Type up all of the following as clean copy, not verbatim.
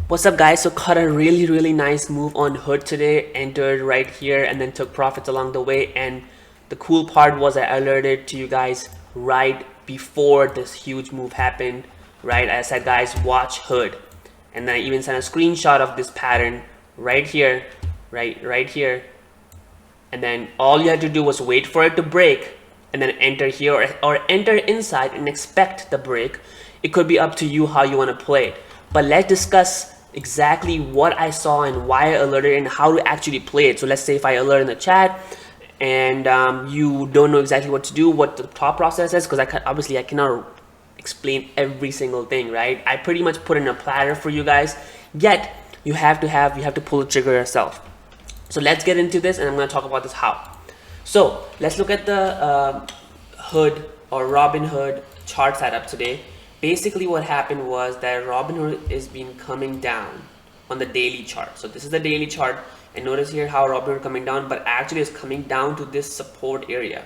What's up guys? So caught a really nice move on hood today, entered right here and then took profits along the way. And the cool part was I alerted to you guys right before this huge move happened, right? I said guys, watch hood, and then I even sent a screenshot of this pattern right here, right here. And then all you had to do was wait for it to break and then enter here or enter inside and expect the break. It could be up to you how you want to play it, but let's discuss exactly what I saw and why I alerted and how to actually play it. So let's say if I alert in the chat and you don't know exactly what to do, what the thought process is, because obviously I cannot explain every single thing, right? I pretty much put in a platter for you guys, yet you have to pull the trigger yourself. So let's get into this, and I'm going to talk about this how. So let's look at the hood or Robinhood chart setup today. Basically what happened was that Robinhood is been coming down on the daily chart. So this is the daily chart, and notice here how Robinhood coming down, but actually is coming down to this support area.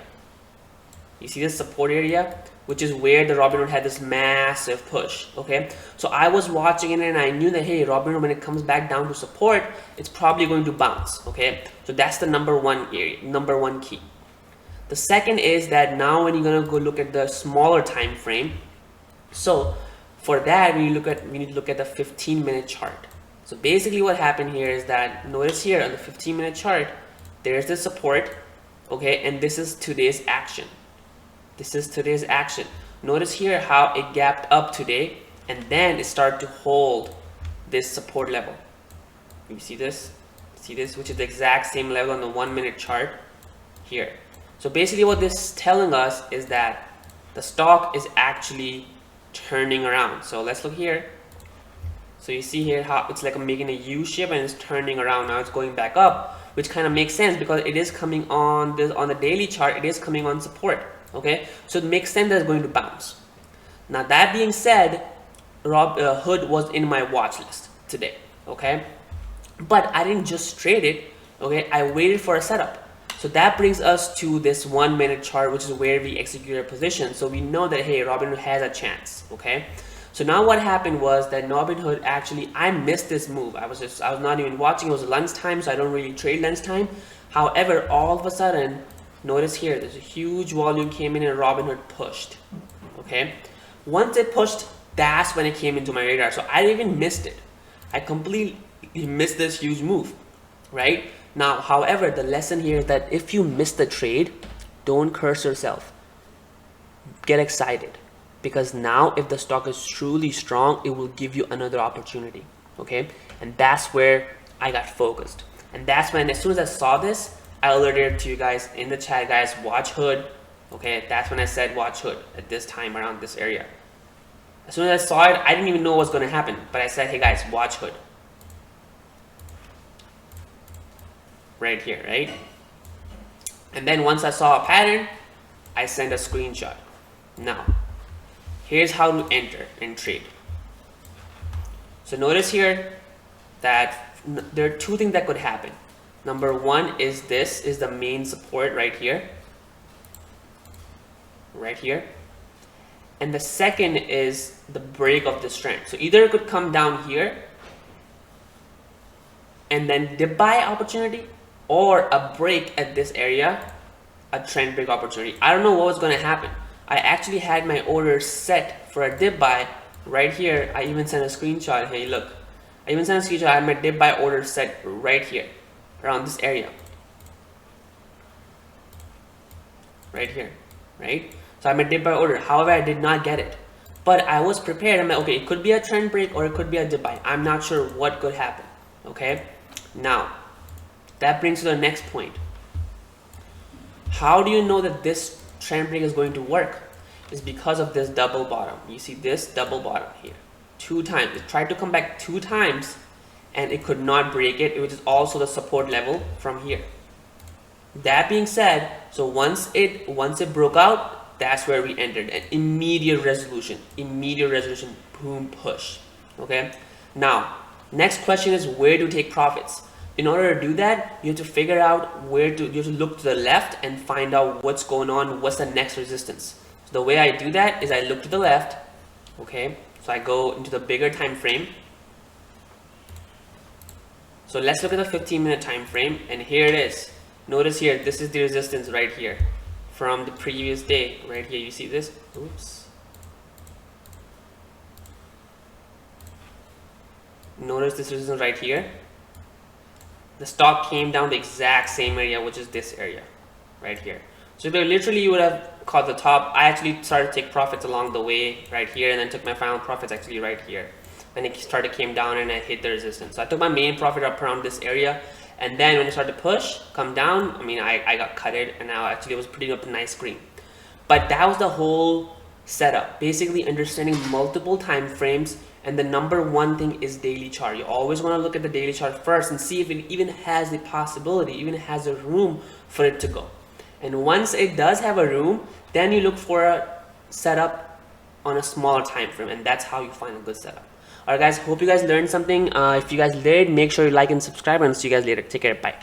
You see this support area, which is where the Robinhood had this massive push. Okay, so I was watching it and I knew that hey, Robinhood, when it comes back down to support, it's probably going to bounce. Okay, so that's the number one key. The second is that now when you're gonna go look at the smaller time frame, so for that we need to look at the 15-minute chart. So basically what happened here is that notice here on the 15-minute chart, there's the support, okay, and this is today's action. This is today's action. Notice here how it gapped up today and then it started to hold this support level. You see this? See this, which is the exact same level on the 1-minute chart here. So basically what this is telling us is that the stock is actually turning around. So let's look here. So you see here how it's like making a U shape and it's turning around. Now it's going back up, which kind of makes sense because it is coming on the daily chart. It is coming on support. Okay, so it makes sense that it's going to bounce. Now that being said, Hood was in my watch list today. Okay, but I didn't just trade it. Okay, I waited for a setup. So that brings us to this 1-minute chart, which is where we execute our position. So we know that hey, Robinhood has a chance. Okay, so now what happened was that Robinhood actually, I missed this move. I was not even watching. It was lunchtime, so I don't really trade lunchtime. However, all of a sudden, notice here, there's a huge volume came in and Robinhood pushed. Okay, once it pushed, that's when it came into my radar. So I even missed it. I completely missed this huge move, right? Now, however, the lesson here is that if you miss the trade, don't curse yourself. Get excited, because now if the stock is truly strong, it will give you another opportunity. Okay, and that's where I got focused, and that's when as soon as I saw this, I alerted to you guys in the chat, guys, watch hood. Okay, that's when I said watch hood at this time around this area. As soon as I saw it, I didn't even know what was going to happen, but I said, hey guys, watch hood. Right here, right? And then once I saw a pattern, I sent a screenshot. Now, here's how to enter and trade. So notice here that there are two things that could happen. Number one is this is the main support right here. Right here. And the second is the break of this trend. So either it could come down here and then dip buy opportunity, or a break at this area, a trend break opportunity. I don't know what was going to happen. I actually had my order set for a dip buy right here. I even sent a screenshot. Hey, look. I even sent a screenshot. I had my dip buy order set right here, around this area. Right here, right? So I had my dip buy order. However, I did not get it. But I was prepared. I'm like, okay, it could be a trend break or it could be a dip buy. I'm not sure what could happen. Okay? Now, that brings to the next point. How do you know that this trend break is going to work? It's because of this double bottom. You see this double bottom here. 2 times. It tried to come back 2 times and it could not break it, which is also the support level from here. That being said, so once it broke out, that's where we entered. An immediate resolution, boom, push. Okay. Now, next question is where to take profits. In order to do that, you have to figure out you have to look to the left and find out what's going on, what's the next resistance. So the way I do that is I look to the left, okay? So I go into the bigger time frame, So let's look at the 15-minute time frame, and here it is. Notice here, this is the resistance right here from the previous day. Right here, you see this? Oops. Notice this resistance right here. The stock came down the exact same area, which is this area right here. So literally you would have caught the top. I actually started to take profits along the way right here, and then took my final profits actually right here. Then it came down and I hit the resistance. So I took my main profit up around this area, and then when it started to push, come down, I mean, I got cutted, and now actually it was putting up a nice green. But that was the whole setup, basically understanding multiple time frames. And the number one thing is daily chart. You always want to look at the daily chart first and see if it even has the possibility, even has a room for it to go. And once it does have a room, then you look for a setup on a smaller time frame, and that's how you find a good setup. Alright guys, hope you guys learned something. If you guys did, make sure you like and subscribe, and see you guys later. Take care. Bye.